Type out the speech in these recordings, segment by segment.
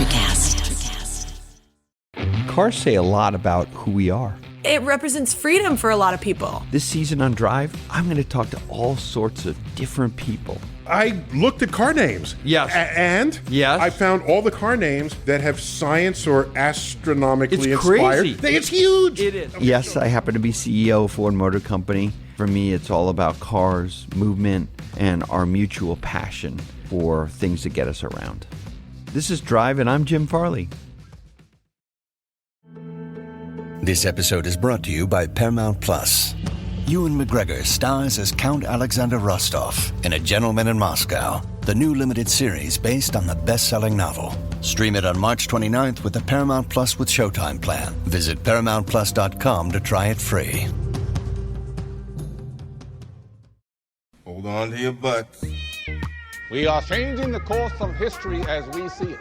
Electricast. Cars say a lot about who we are. It represents freedom for a lot of people. This season on Drive, I'm going to talk to all sorts of different people. I looked at car names. Yes. And yes. I found all the car names that have science or astronomically it's inspired. Crazy. It's huge. It is. Yes, I happen to be CEO of Ford Motor Company. For me, it's all about cars, movement, and our mutual passion for things that get us around. This is Drive, and I'm Jim Farley. This episode is brought to you by Paramount Plus. Ewan McGregor stars as Count Alexander Rostov in A Gentleman in Moscow, the new limited series based on the best-selling novel. Stream it on March 29th with the Paramount Plus with Showtime plan. Visit ParamountPlus.com to try it free. Hold on to your butts. We are changing the course of history as we see it.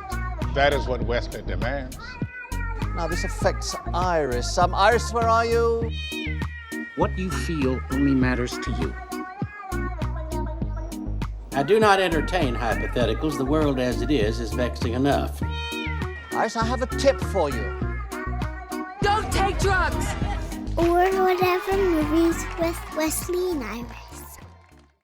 That is what Western demands. Now this affects Iris. Iris, where are you? What you feel only matters to you. I do not entertain hypotheticals. The world as it is vexing enough. Iris, I have a tip for you. Don't take drugs! Or Whatever Movies with Wesley and Iris.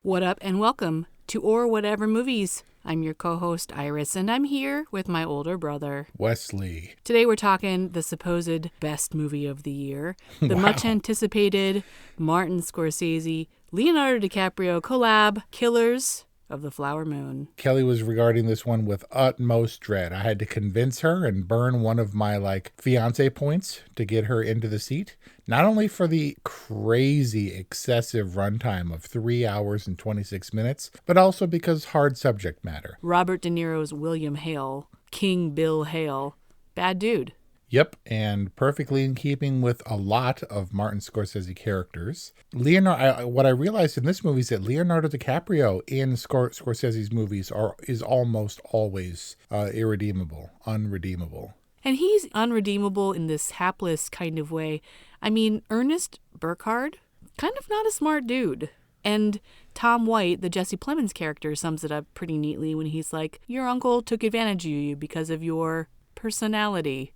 What up and welcome to Or Whatever Movies. I'm your co-host, Iris, and I'm here with my older brother, Wesley. Today we're talking the supposed best movie of the year, the much-anticipated Martin Scorsese, Leonardo DiCaprio collab, Killers of the Flower Moon. Kelly was regarding this one with utmost dread. I had to convince her and burn one of my, fiancé points to get her into the seat. Not only for the crazy, excessive runtime of 3 hours and 26 minutes, but also because hard subject matter. Robert De Niro's William Hale, King Bill Hale, bad dude. Yep, and perfectly in keeping with a lot of Martin Scorsese characters. What I realized in this movie is that Leonardo DiCaprio in Scorsese's movies is almost always irredeemable, unredeemable. And he's unredeemable in this hapless kind of way. I mean, Ernest Burkhard, kind of not a smart dude. And Tom White, the Jesse Plemons character, sums it up pretty neatly when he's like, your uncle took advantage of you because of your personality.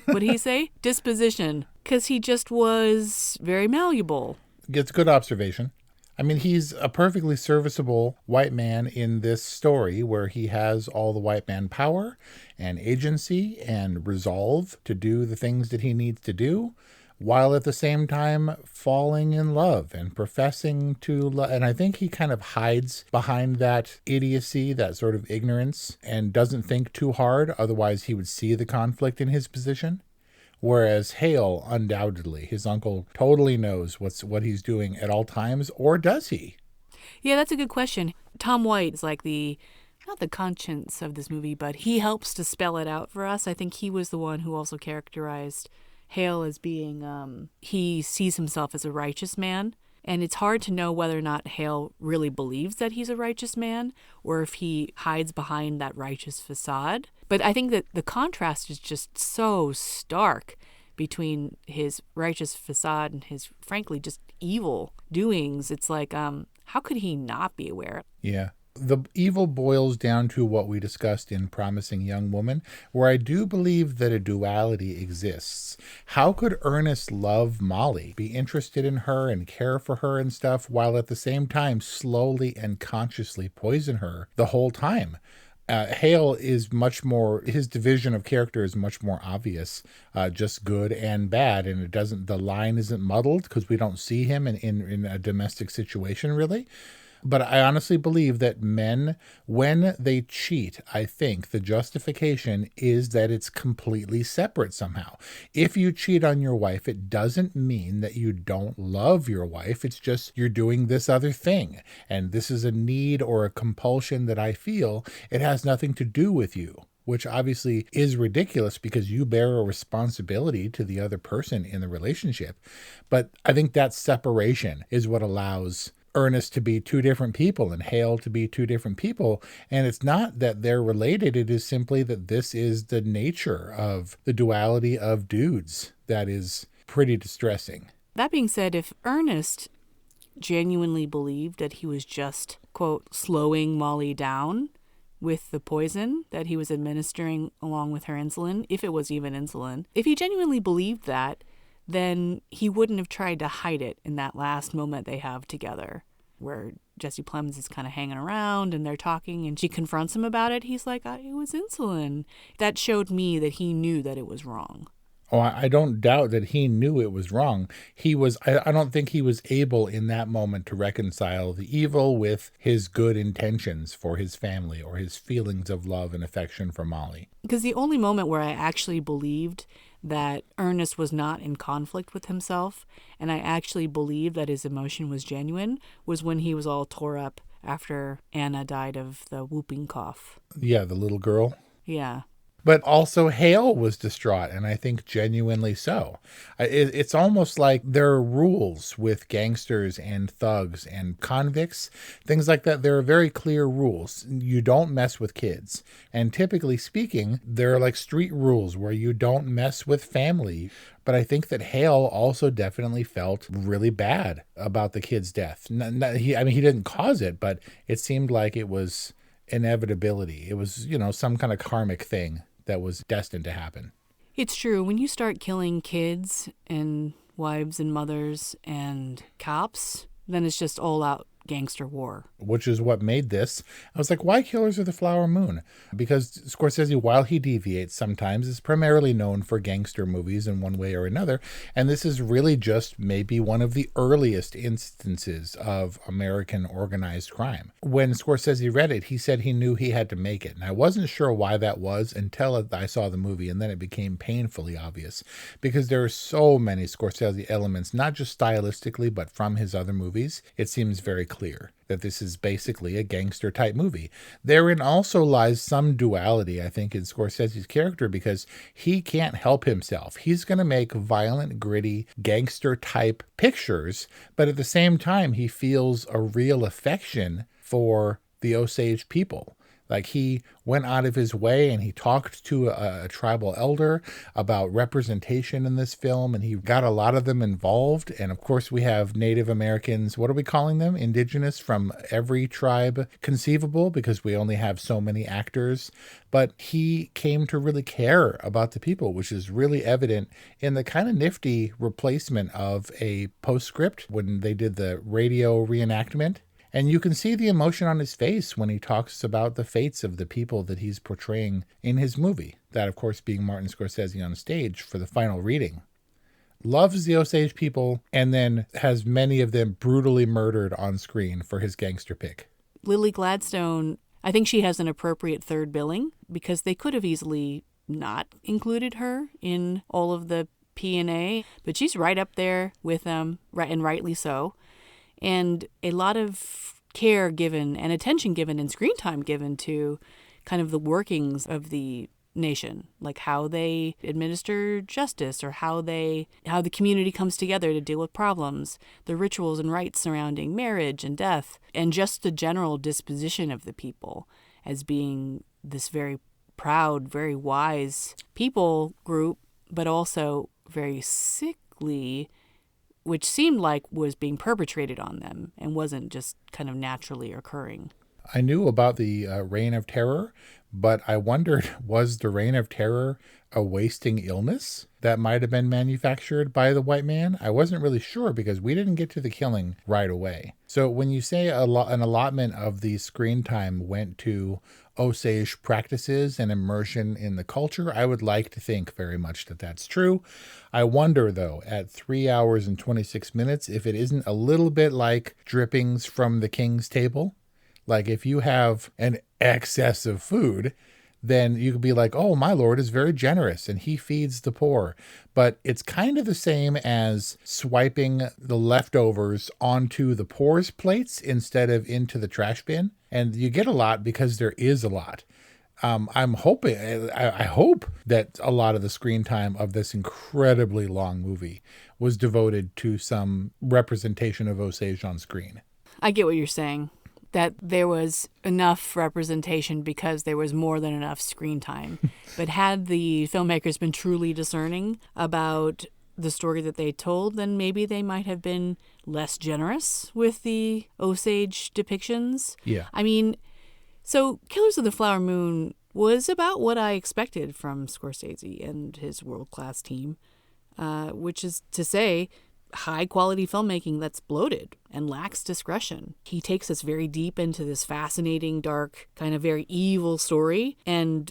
What'd he say? Disposition. Because he just was very malleable. It's good observation. I mean, he's a perfectly serviceable white man in this story where he has all the white man power and agency and resolve to do the things that he needs to do, while at the same time falling in love and professing to love. And I think he kind of hides behind that idiocy, that sort of ignorance, and doesn't think too hard. Otherwise, he would see the conflict in his position. Whereas Hale, undoubtedly, his uncle totally knows what he's doing at all times, or does he? Yeah, that's a good question. Tom White is like not the conscience of this movie, but he helps to spell it out for us. I think he was the one who also characterized Hale as being, he sees himself as a righteous man. And it's hard to know whether or not Hale really believes that he's a righteous man or if he hides behind that righteous facade. But I think that the contrast is just so stark between his righteous facade and his, frankly, just evil doings. It's like, how could he not be aware? Yeah. The evil boils down to what we discussed in Promising Young Woman, where I do believe that a duality exists. How could Ernest love Molly, be interested in her and care for her and stuff, while at the same time slowly and consciously poison her the whole time? Hale is much more, his division of character is much more obvious, just good and bad. And the line isn't muddled because we don't see him in a domestic situation really. But I honestly believe that men, when they cheat, I think the justification is that it's completely separate somehow. If you cheat on your wife, it doesn't mean that you don't love your wife. It's just you're doing this other thing. And this is a need or a compulsion that I feel. It has nothing to do with you, which obviously is ridiculous because you bear a responsibility to the other person in the relationship. But I think that separation is what allows Ernest to be two different people and Hale to be two different people. And it's not that they're related. It is simply that this is the nature of the duality of dudes that is pretty distressing. That being said, if Ernest genuinely believed that he was just, quote, slowing Molly down, with the poison that he was administering along with her insulin, if it was even insulin. If he genuinely believed that, then he wouldn't have tried to hide it in that last moment they have together, where Jesse Plemons is kind of hanging around and they're talking and she confronts him about it. He's like, it was insulin. That showed me that he knew that it was wrong. Oh, I don't doubt that he knew it was wrong. I don't think he was able in that moment to reconcile the evil with his good intentions for his family or his feelings of love and affection for Molly. Because the only moment where I actually believed that Ernest was not in conflict with himself, and I actually believed that his emotion was genuine, was when he was all tore up after Anna died of the whooping cough. Yeah, the little girl. Yeah. But also Hale was distraught, and I think genuinely so. It's almost like there are rules with gangsters and thugs and convicts, things like that. There are very clear rules. You don't mess with kids. And typically speaking, there are like street rules where you don't mess with family. But I think that Hale also definitely felt really bad about the kid's death. He didn't cause it, but it seemed like it was inevitability. It was, some kind of karmic thing that was destined to happen. It's true. When you start killing kids and wives and mothers and cops, then it's just all out gangster war. Which is what made this. I was like, why Killers of the Flower Moon? Because Scorsese, while he deviates sometimes, is primarily known for gangster movies in one way or another. And this is really just maybe one of the earliest instances of American organized crime. When Scorsese read it, he said he knew he had to make it. And I wasn't sure why that was until I saw the movie. And then it became painfully obvious because there are so many Scorsese elements, not just stylistically, but from his other movies. It seems very clear that this is basically a gangster type movie. Therein also lies some duality, I think, in Scorsese's character because he can't help himself. He's going to make violent, gritty, gangster type pictures, but at the same time, he feels a real affection for the Osage people. Like he went out of his way and he talked to a tribal elder about representation in this film, and he got a lot of them involved. And of course we have Native Americans, what are we calling them? Indigenous from every tribe conceivable, because we only have so many actors. But he came to really care about the people, which is really evident in the kind of nifty replacement of a postscript when they did the radio reenactment. And you can see the emotion on his face when he talks about the fates of the people that he's portraying in his movie. That, of course, being Martin Scorsese on stage for the final reading. Loves the Osage people and then has many of them brutally murdered on screen for his gangster pick. Lily Gladstone, I think she has an appropriate third billing because they could have easily not included her in all of the P&A, but she's right up there with them, and rightly so. And a lot of care given and attention given and screen time given to kind of the workings of the nation, like how they administer justice or how the community comes together to deal with problems, the rituals and rites surrounding marriage and death, and just the general disposition of the people as being this very proud, very wise people group, but also very sickly, which seemed like was being perpetrated on them and wasn't just kind of naturally occurring. I knew about the Reign of Terror, but I wondered, was the Reign of Terror a wasting illness that might have been manufactured by the white man? I wasn't really sure because we didn't get to the killing right away. So when you say an allotment of the screen time went to Osage practices and immersion in the culture, I would like to think very much that that's true. I wonder, though, at 3 hours and 26 minutes, if it isn't a little bit like drippings from the king's table. Like if you have an excess of food, then you could be like, oh, my lord is very generous and he feeds the poor. But it's kind of the same as swiping the leftovers onto the poor's plates instead of into the trash bin. And you get a lot because there is a lot. I hope that a lot of the screen time of this incredibly long movie was devoted to some representation of Osage on screen. I get what you're saying. That there was enough representation because there was more than enough screen time. But had the filmmakers been truly discerning about the story that they told, then maybe they might have been less generous with the Osage depictions. Yeah. I mean, So Killers of the Flower Moon was about what I expected from Scorsese and his world-class team, which is to say, high-quality filmmaking that's bloated and lacks discretion. He takes us very deep into this fascinating, dark, kind of very evil story, and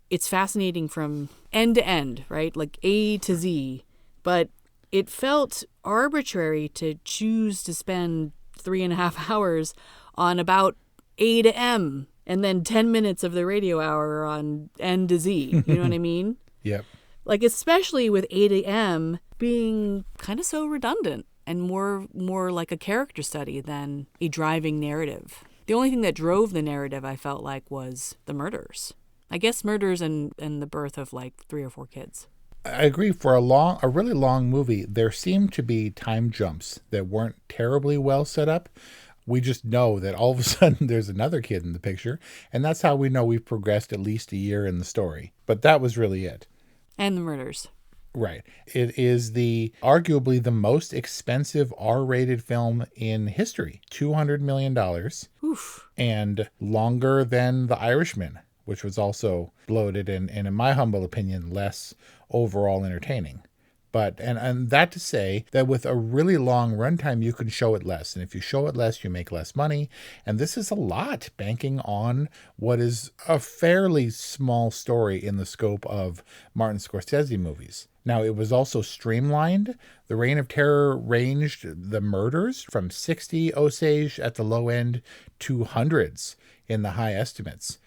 it's fascinating from end to end, right? Like A to Z. But it felt arbitrary to choose to spend 3.5 hours on about A to M and then 10 minutes of the radio hour on N to Z. You know what I mean? Yep. Like, especially with A to M being kind of so redundant and more like a character study than a driving narrative. The only thing that drove the narrative, I felt like, was the murders. I guess murders and the birth of like 3 or 4 kids. I agree. For a really long movie, there seemed to be time jumps that weren't terribly well set up. We just know that all of a sudden there's another kid in the picture, and that's how we know we've progressed at least a year in the story. But that was really it. And the murders. Right. It is arguably the most expensive R-rated film in history. $200 million. Oof. And longer than The Irishman, which was also bloated and in my humble opinion, less overall entertaining. But, and that to say that with a really long runtime, you can show it less. And if you show it less, you make less money. And this is a lot, banking on what is a fairly small story in the scope of Martin Scorsese movies. Now, it was also streamlined. The Reign of Terror ranged the murders from 60 Osage at the low end to hundreds in the high estimates.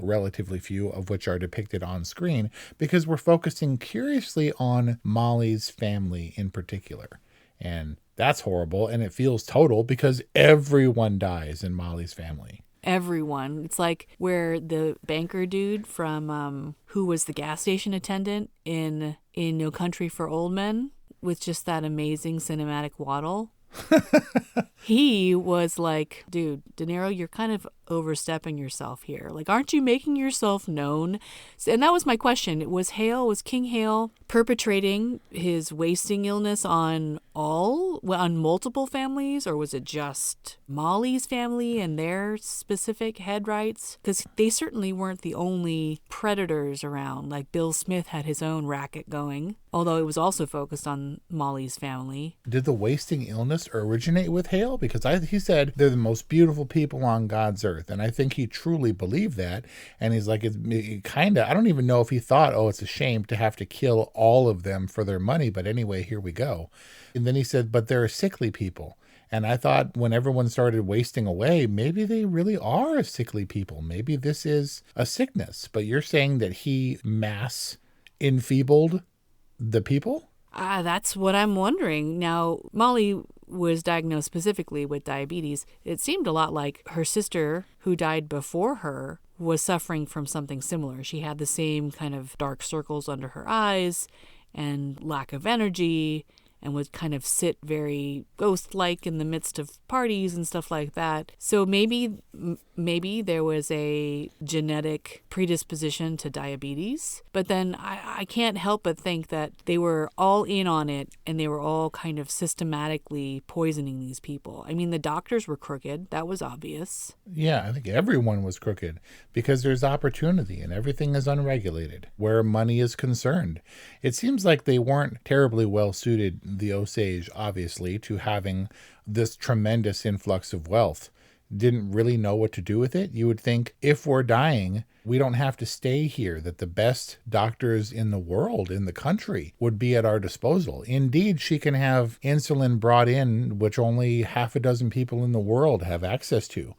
Relatively few of which are depicted on screen, because we're focusing curiously on Molly's family in particular. And that's horrible, and it feels total because everyone dies in Molly's family. Everyone. It's like where the banker dude from who was the gas station attendant in No Country for Old Men with just that amazing cinematic waddle. He was like, dude, De Niro, you're kind of overstepping yourself here. Like, aren't you making yourself known? And that was my question. Was King Hale perpetrating his wasting illness on multiple families, or was it just Molly's family and their specific head rights? Because they certainly weren't the only predators around. Like, Bill Smith had his own racket going, although it was also focused on Molly's family. Did the wasting illness originate with Hale? Because he said they're the most beautiful people on God's earth. And I think he truly believed that. And he's like, it kind of, I don't even know if he thought, it's a shame to have to kill all of them for their money. But anyway, here we go. And then he said, but they're sickly people. And I thought when everyone started wasting away, maybe they really are a sickly people. Maybe this is a sickness. But you're saying that he mass enfeebled the people? That's what I'm wondering. Now, Molly was diagnosed specifically with diabetes. It seemed a lot like her sister, who died before her, was suffering from something similar. She had the same kind of dark circles under her eyes and lack of energy, and would kind of sit very ghost-like in the midst of parties and stuff like that. So maybe there was a genetic predisposition to diabetes, but then I can't help but think that they were all in on it, and they were all kind of systematically poisoning these people. I mean, the doctors were crooked. That was obvious. Yeah, I think everyone was crooked because there's opportunity and everything is unregulated where money is concerned. It seems like they weren't terribly well suited, the Osage, obviously, to having this tremendous influx of wealth. Didn't really know what to do with it. You would think if we're dying, we don't have to stay here, that the best doctors in the world, in the country, would be at our disposal. Indeed, she can have insulin brought in, which only 6 people in the world have access to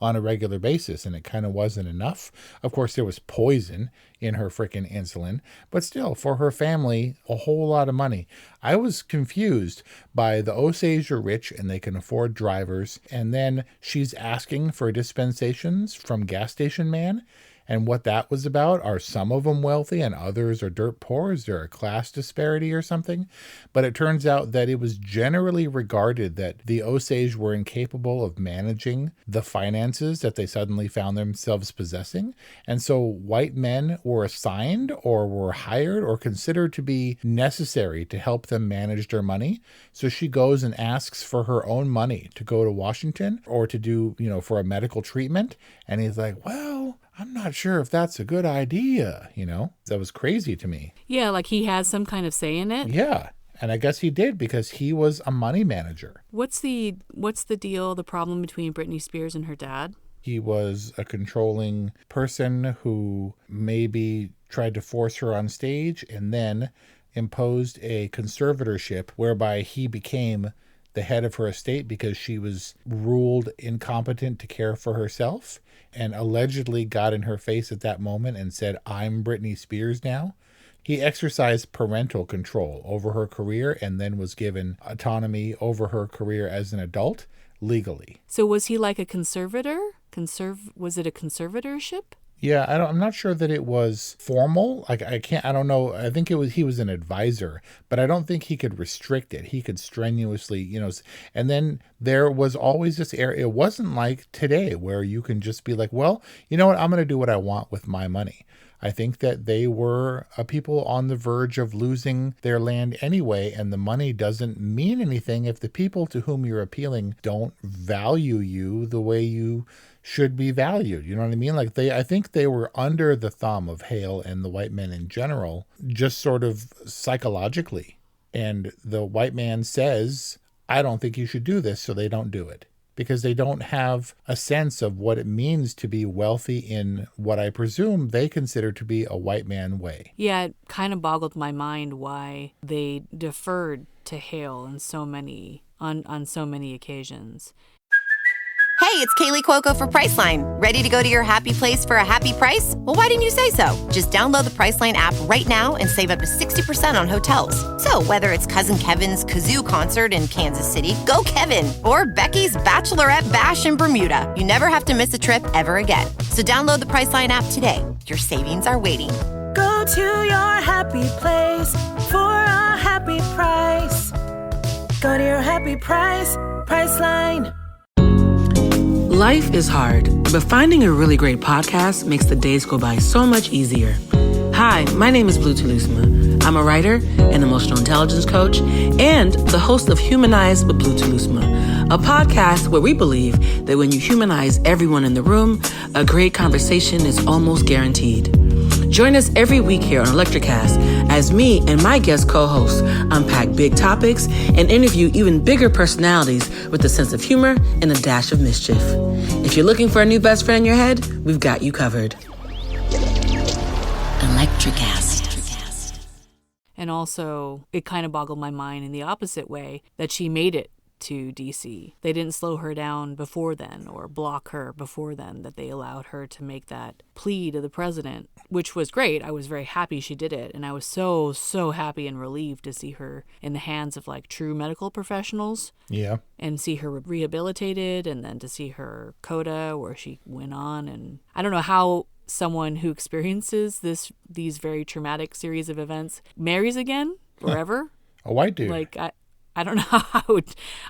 on a regular basis, and it kind of wasn't enough. Of course, there was poison in her frickin' insulin, but still, for her family, a whole lot of money. I was confused by the Osage are rich and they can afford drivers, and then she's asking for dispensations from gas station man, And what that was about, are some of them wealthy and others are dirt poor? Is there a class disparity or something? But it turns out that it was generally regarded that the Osage were incapable of managing the finances that they suddenly found themselves possessing. And so white men were assigned or were hired or considered to be necessary to help them manage their money. So she goes and asks for her own money to go to Washington or to do, for a medical treatment. And he's like, well, I'm not sure if that's a good idea, That was crazy to me. Yeah, like he has some kind of say in it. Yeah. And I guess he did because he was a money manager. What's the deal, the problem between Britney Spears and her dad? He was a controlling person who maybe tried to force her on stage and then imposed a conservatorship whereby he became the head of her estate because she was ruled incompetent to care for herself, and allegedly got in her face at that moment and said, "I'm Britney Spears now." He exercised parental control over her career and then was given autonomy over her career as an adult legally. So was he like a conservator? Was it a conservatorship? Yeah, I'm not sure that it was formal. I don't know. I think he was an advisor, but I don't think he could restrict it. He could strenuously, and then there was always this area. It wasn't like today where you can just be like, well, you know what? I'm going to do what I want with my money. I think that they were a people on the verge of losing their land anyway, and the money doesn't mean anything if the people to whom you're appealing don't value you the way you should be valued. You know what I mean? Like I think they were under the thumb of Hale and the white men in general, just sort of psychologically. And the white man says, I don't think you should do this, so they don't do it. Because they don't have a sense of what it means to be wealthy in what I presume they consider to be a white man way. Yeah, it kind of boggled my mind why they deferred to Hale on so many occasions. Hey, it's Kaylee Cuoco for Priceline. Ready to go to your happy place for a happy price? Well, why didn't you say so? Just download the Priceline app right now and save up to 60% on hotels. So whether it's Cousin Kevin's Kazoo Concert in Kansas City, go Kevin, or Becky's Bachelorette Bash in Bermuda, you never have to miss a trip ever again. So download the Priceline app today. Your savings are waiting. Go to your happy place for a happy price. Go to your happy price, Priceline. Life is hard, but finding a really great podcast makes the days go by so much easier. Hi, my name is Blue Telusma. I'm a writer, an emotional intelligence coach, and the host of Humanize with Blue Telusma, a podcast where we believe that when you humanize everyone in the room, a great conversation is almost guaranteed. Join us every week here on Electricast as me and my guest co-hosts unpack big topics and interview even bigger personalities with a sense of humor and a dash of mischief. If you're looking for a new best friend in your head, we've got you covered. Electricast. And also, it kind of boggled my mind in the opposite way that she made it to DC. They didn't slow her down before then or block her before then, that they allowed her to make that plea to the president, which was great. I was very happy she did it. And I was so happy and relieved to see her in the hands of like true medical professionals. Yeah. And see her rehabilitated, and then to see her coda where she went on. And I don't know how someone who experiences these very traumatic series of events marries again forever. A white dude. Like, I don't know how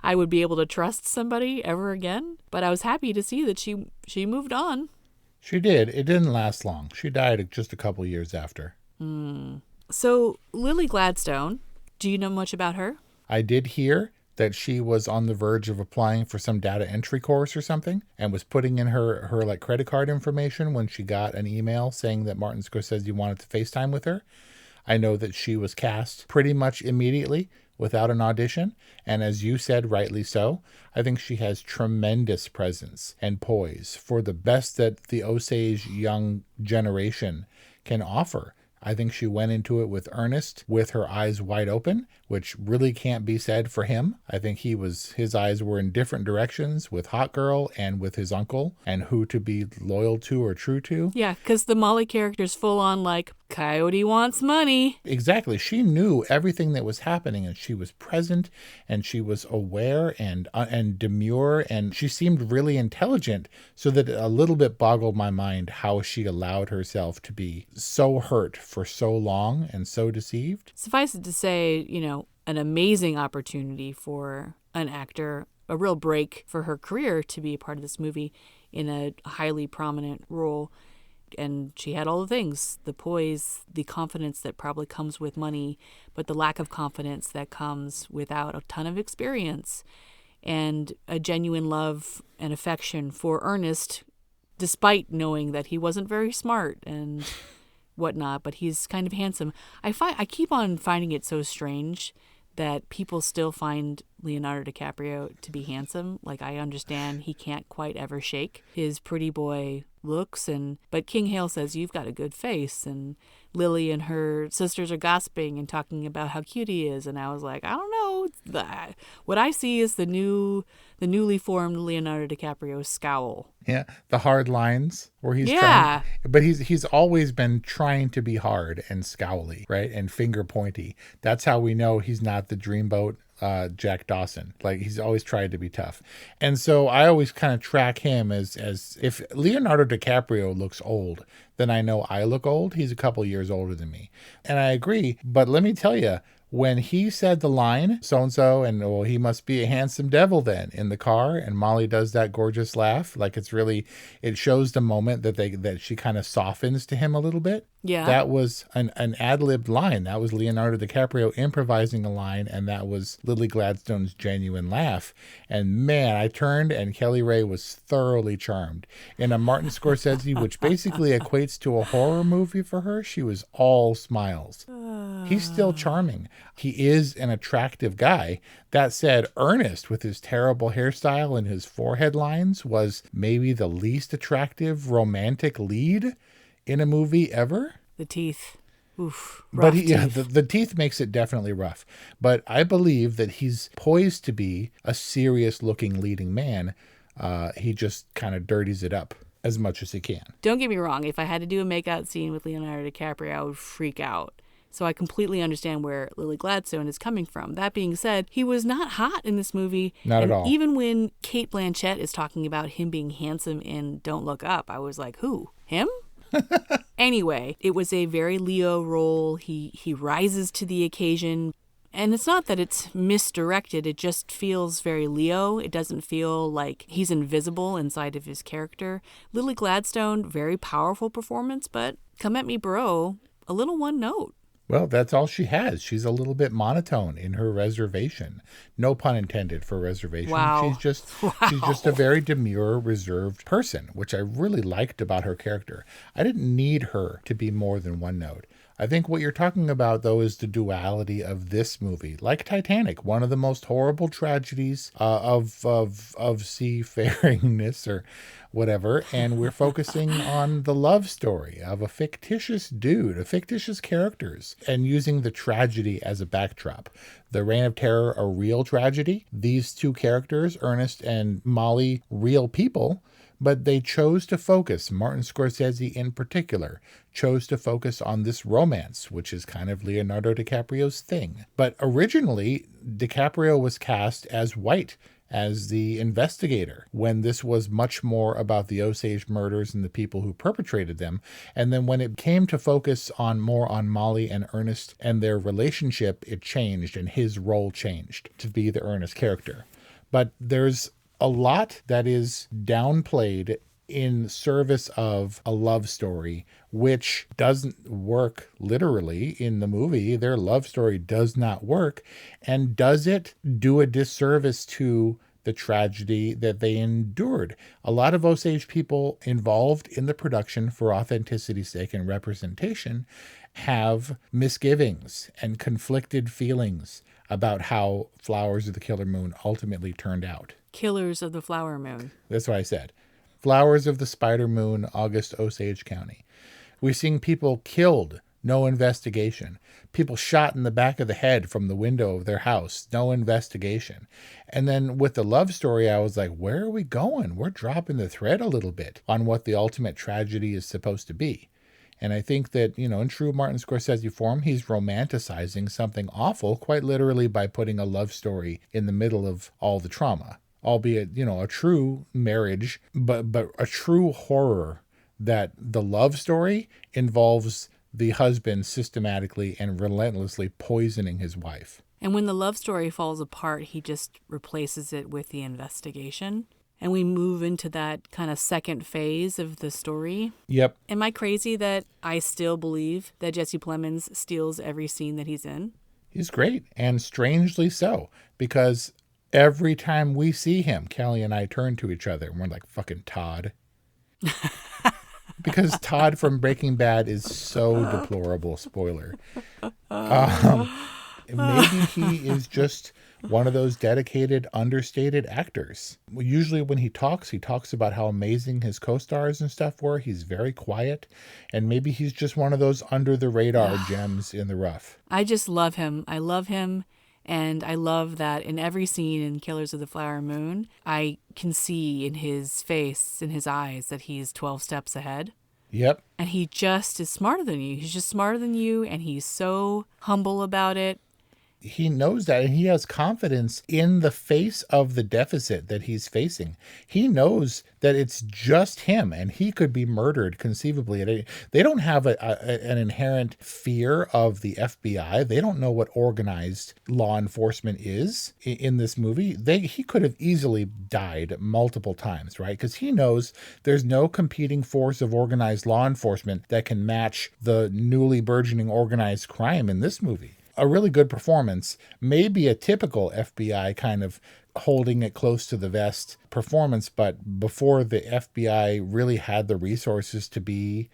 I would be able to trust somebody ever again, but I was happy to see that she moved on. She did. It didn't last long. She died just a couple years after. So Lily Gladstone, do you know much about her? I did hear that she was on the verge of applying for some data entry course or something and was putting in her like credit card information when she got an email saying that Martin Scorsese wanted to FaceTime with her. I know that she was cast pretty much immediately without an audition, and as you said, rightly so, I think she has tremendous presence and poise for the best that the Osage young generation can offer. I think she went into it with earnest, with her eyes wide open, which really can't be said for him. I think his eyes were in different directions with Hot Girl and with his uncle and who to be loyal to or true to. Yeah, because the Molly character's full on like, Coyote wants money. Exactly. She knew everything that was happening, and she was present, and she was aware and demure, and she seemed really intelligent, so that it a little bit boggled my mind how she allowed herself to be so hurt for so long and so deceived. Suffice it to say, an amazing opportunity for an actor, a real break for her career to be a part of this movie in a highly prominent role. And she had all the things, the poise, the confidence that probably comes with money, but the lack of confidence that comes without a ton of experience, and a genuine love and affection for Ernest, despite knowing that he wasn't very smart and whatnot, but he's kind of handsome. I keep on finding it so strange that people still find Leonardo DiCaprio to be handsome. Like, I understand he can't quite ever shake his pretty boy looks, but King Hale says, you've got a good face, and Lily and her sisters are gossiping and talking about how cute he is, and I was like, I don't know. What I see is the newly formed Leonardo DiCaprio scowl. Yeah, the hard lines where he's trying, but he's always been trying to be hard and scowly, right? And finger pointy. That's how we know he's not the dreamboat Jack Dawson. Like, he's always tried to be tough. And so I always kind of track him as if Leonardo DiCaprio looks old, then I know I look old. He's a couple years older than me. And I agree, but let me tell you, when he said the line, so-and-so, and well, he must be a handsome devil then, in the car, and Molly does that gorgeous laugh, like it shows the moment that she kind of softens to him a little bit. Yeah. That was an ad-libbed line. That was Leonardo DiCaprio improvising a line, and that was Lily Gladstone's genuine laugh. And man, I turned, and Kelly Ray was thoroughly charmed. In a Martin Scorsese, which basically equates to a horror movie for her, she was all smiles. He's still charming. He is an attractive guy. That said, Ernest, with his terrible hairstyle and his forehead lines, was maybe the least attractive romantic lead in a movie ever. The teeth. Oof. But the teeth makes it definitely rough. But I believe that he's poised to be a serious looking leading man. He just kind of dirties it up as much as he can. Don't get me wrong. If I had to do a makeout scene with Leonardo DiCaprio, I would freak out. So I completely understand where Lily Gladstone is coming from. That being said, he was not hot in this movie. Not at all. Even when Cate Blanchett is talking about him being handsome in Don't Look Up, I was like, who? Him? Anyway, it was a very Leo role. He rises to the occasion. And it's not that it's misdirected. It just feels very Leo. It doesn't feel like he's invisible inside of his character. Lily Gladstone, very powerful performance, but come at me, bro, a little one note. Well, that's all she has. She's a little bit monotone in her reservation. No pun intended for reservation. Wow. She's just a very demure, reserved person, which I really liked about her character. I didn't need her to be more than one note. I think what you're talking about, though, is the duality of this movie. Like Titanic, one of the most horrible tragedies of seafaringness or whatever, and we're focusing on the love story of a fictitious dude, of fictitious characters, and using the tragedy as a backdrop. The Reign of Terror, a real tragedy. These two characters, Ernest and Molly, real people, but they chose to focus, Martin Scorsese in particular, chose to focus on this romance, which is kind of Leonardo DiCaprio's thing. But originally, DiCaprio was cast as White, as the investigator, when this was much more about the Osage murders and the people who perpetrated them. And then when it came to focus more on Molly and Ernest and their relationship, it changed, and his role changed to be the Ernest character. But there's a lot that is downplayed in service of a love story, which doesn't work literally in the movie. Their love story does not work. And does it do a disservice to the tragedy that they endured? A lot of Osage people involved in the production for authenticity's sake and representation have misgivings and conflicted feelings about how Flowers of the Killer Moon ultimately turned out. Killers of the Flower Moon. That's what I said. Flowers of the Spider Moon, August Osage County. We're seeing people killed No investigation. People shot in the back of the head from the window of their house. No investigation. And then with the love story, I was like, where are we going? We're dropping the thread a little bit on what the ultimate tragedy is supposed to be. And I think that, in true Martin Scorsese form, he's romanticizing something awful, quite literally, by putting a love story in the middle of all the trauma. Albeit, a true marriage, but a true horror that the love story involves the husband systematically and relentlessly poisoning his wife. And when the love story falls apart, he just replaces it with the investigation. And we move into that kind of second phase of the story. Yep. Am I crazy that I still believe that Jesse Plemons steals every scene that he's in? He's great, and strangely so, because every time we see him, Kelly and I turn to each other and we're like, fucking Todd. Because Todd from Breaking Bad is so deplorable. Spoiler. Maybe he is just one of those dedicated, understated actors. Usually when he talks about how amazing his co-stars and stuff were. He's very quiet, and maybe he's just one of those under-the-radar gems in the rough. I just love him. I love him, and I love that in every scene in Killers of the Flower Moon, I can see in his face, in his eyes, that he's 12 steps ahead. Yep. And he just is smarter than you. He's just smarter than you, and he's so humble about it. He knows that, and he has confidence in the face of the deficit that he's facing. He knows that it's just him, and he could be murdered conceivably. They don't have an inherent fear of the FBI. They don't know what organized law enforcement is in this movie. He could have easily died multiple times, right? Because he knows there's no competing force of organized law enforcement that can match the newly burgeoning organized crime in this movie. A really good performance, maybe a typical FBI kind of holding it close to the vest performance, but before the FBI really had the resources to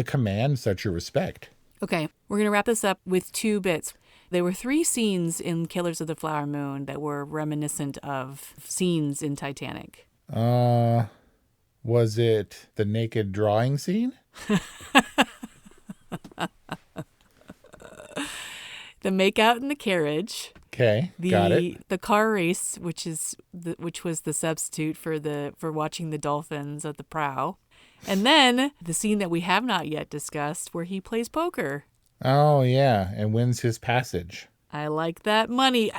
command such a respect. Okay, we're going to wrap this up with 2 bits. There were 3 scenes in Killers of the Flower Moon that were reminiscent of scenes in Titanic. Was it the naked drawing scene? The makeout in the carriage. Okay, got it. The car race, which was the substitute for watching the dolphins at the prow, and then the scene that we have not yet discussed, where he plays poker. Oh yeah, and wins his passage. I like that money.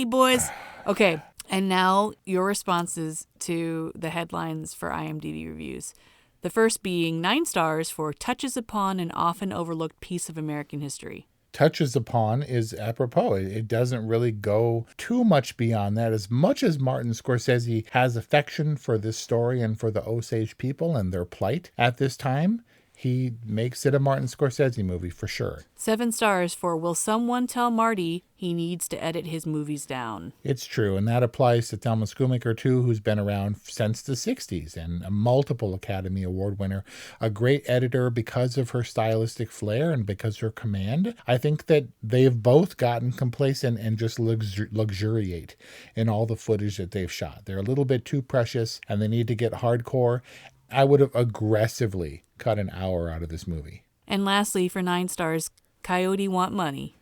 Boys. Okay, and now your responses to the headlines for IMDb reviews. The first being 9 stars for touches upon an often overlooked piece of American history. Touches upon is apropos. It doesn't really go too much beyond that. As much as Martin Scorsese has affection for this story and for the Osage people and their plight at this time, he makes it a Martin Scorsese movie for sure. 7 stars for will someone tell Marty he needs to edit his movies down? It's true, and that applies to Thelma Schoonmaker too, who's been around since the 60s and a multiple Academy Award winner. A great editor because of her stylistic flair and because her command. I think that they've both gotten complacent and just luxuriate in all the footage that they've shot. They're a little bit too precious and they need to get hardcore. I would have aggressively cut an hour out of this movie. And lastly, for 9 stars, Coyote Want Money.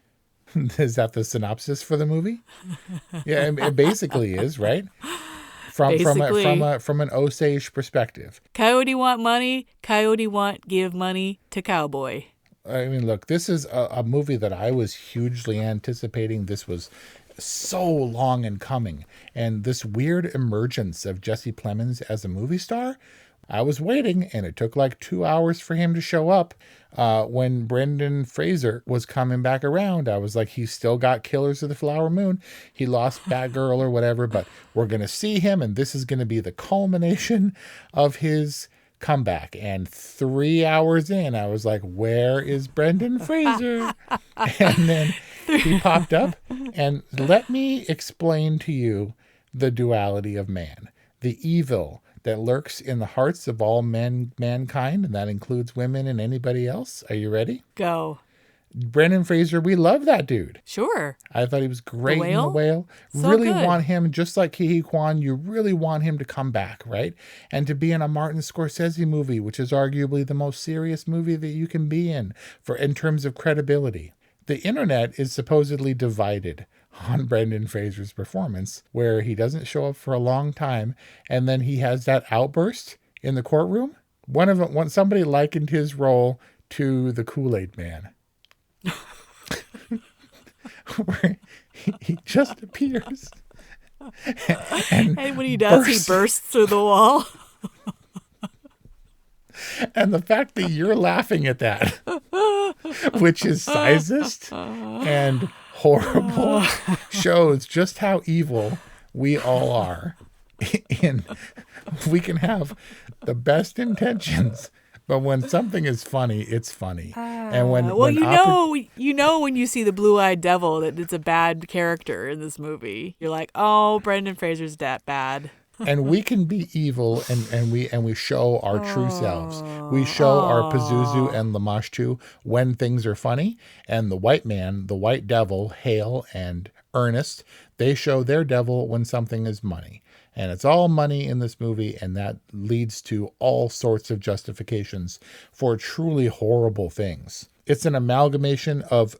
Is that the synopsis for the movie? Yeah, it basically is, right? From an Osage perspective. Coyote want money. Coyote want give money to cowboy. I mean, look, this is a movie that I was hugely anticipating. This was so long in coming. And this weird emergence of Jesse Plemons as a movie star, I was waiting, and it took like 2 hours for him to show up. When Brendan Fraser was coming back around, I was like, he's still got Killers of the Flower Moon. He lost Batgirl or whatever, but we're going to see him, and this is going to be the culmination of his comeback. And 3 hours in, I was like, where is Brendan Fraser? And then he popped up, and let me explain to you the duality of man, the evil that lurks in the hearts of all mankind, and that includes women and anybody else. Are you ready? Go. Brendan Fraser, we love that dude. Sure. I thought he was great in The Whale? Whale. So really good. want him, just like Ke Huy Quan, you really want him to come back, right? And to be in a Martin Scorsese movie, which is arguably the most serious movie that you can be in terms of credibility. The internet is supposedly divided on Brendan Fraser's performance, where he doesn't show up for a long time, and then he has that outburst in the courtroom. Somebody likened his role to the Kool-Aid Man. Where he just appears. And when he does, he bursts through the wall. And the fact that you're laughing at that, which is sizest and horrible, shows just how evil we all are. We can have the best intentions, but when something is funny, it's funny. And when you see the blue-eyed devil that it's a bad character in this movie, you're like, oh, Brendan Fraser's that bad. And we can be evil, and we show our true selves. We show our Pazuzu and Lamashtu when things are funny, and the white man, the white devil, Hale and Ernest, they show their devil when something is money. And it's all money in this movie, and that leads to all sorts of justifications for truly horrible things. It's an amalgamation of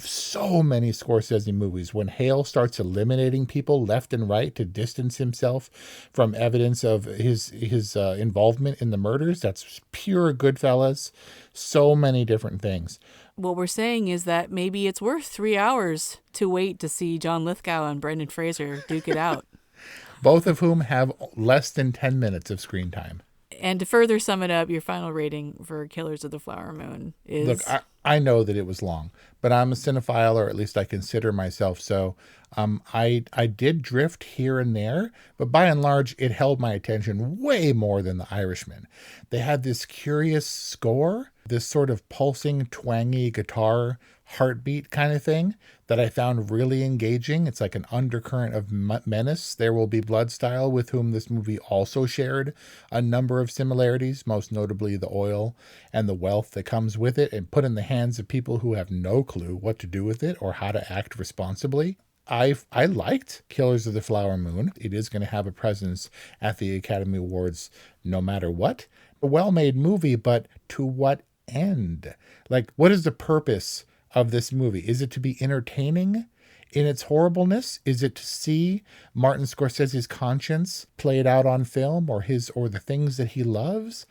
so many Scorsese movies. When Hale starts eliminating people left and right to distance himself from evidence of his involvement in the murders, that's pure Goodfellas. So many different things. What we're saying is that maybe it's worth 3 hours to wait to see John Lithgow and Brendan Fraser duke it out. Both of whom have less than 10 minutes of screen time. And to further sum it up, your final rating for Killers of the Flower Moon is... Look, I know that it was long, but I'm a cinephile, or at least I consider myself so. I did drift here and there, but by and large, it held my attention way more than The Irishman. They had this curious score, this sort of pulsing, twangy guitar heartbeat kind of thing that I found really engaging. It's like an undercurrent of menace. There Will Be Blood style, with whom this movie also shared a number of similarities, most notably the oil and the wealth that comes with it, and put in the hands of people who have no clue what to do with it or how to act responsibly. I liked Killers of the Flower Moon. It is going to have a presence at the Academy Awards no matter what. A well-made movie, but to what end? Like, what is the purpose of this movie? Is it to be entertaining in its horribleness? Is it to see Martin Scorsese's conscience played out on film, or the things that he loves?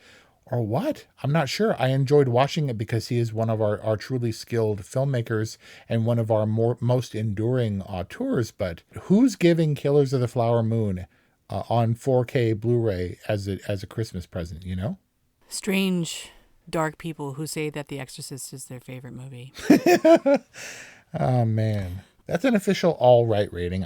Or what? I'm not sure. I enjoyed watching it because he is one of our truly skilled filmmakers and one of our most enduring auteurs. But who's giving Killers of the Flower Moon on 4K Blu-ray as a Christmas present, you know? Strange, dark people who say that The Exorcist is their favorite movie. Oh, man. That's an official all right rating.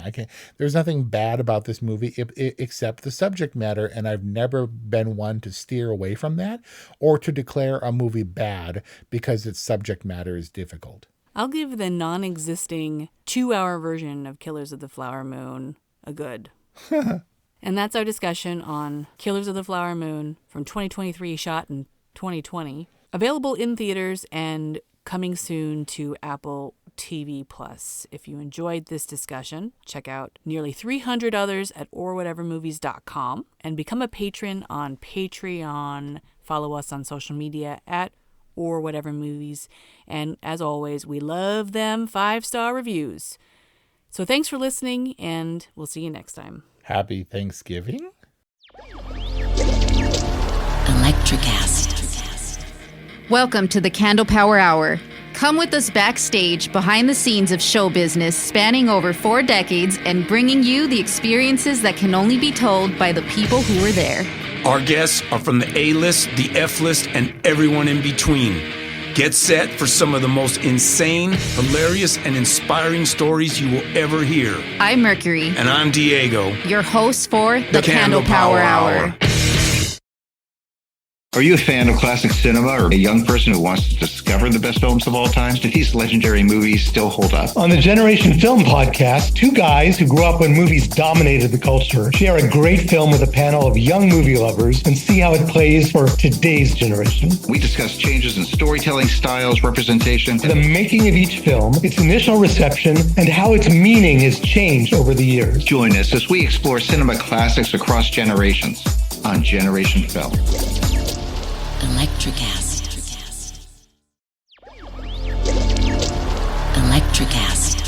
There's nothing bad about this movie except the subject matter, and I've never been one to steer away from that or to declare a movie bad because its subject matter is difficult. I'll give the non-existing 2-hour version of Killers of the Flower Moon a good. And that's our discussion on Killers of the Flower Moon from 2023, shot in 2020. Available in theaters and coming soon to Apple TV Plus. If you enjoyed this discussion, check out nearly 300 others at orwhatevermovies.com and become a patron on Patreon. Follow us on social media at orwhatevermovies. And as always, we love them 5-star reviews. So thanks for listening, and we'll see you next time. Happy Thanksgiving. Electricast. Welcome to the Candle Power Hour. Come with us backstage behind the scenes of show business spanning over 4 decades and bringing you the experiences that can only be told by the people who were there. Our guests are from the A-list, the F-list, and everyone in between. Get set for some of the most insane, hilarious, and inspiring stories you will ever hear. I'm Mercury. And I'm Diego. Your host for the Candle Power Hour. Are you a fan of classic cinema or a young person who wants to discover the best films of all time? Do these legendary movies still hold up? On the Generation Film podcast, two guys who grew up when movies dominated the culture share a great film with a panel of young movie lovers and see how it plays for today's generation. We discuss changes in storytelling styles, representation, the making of each film, its initial reception, and how its meaning has changed over the years. Join us as we explore cinema classics across generations on Generation Film. Electricast. Electricast.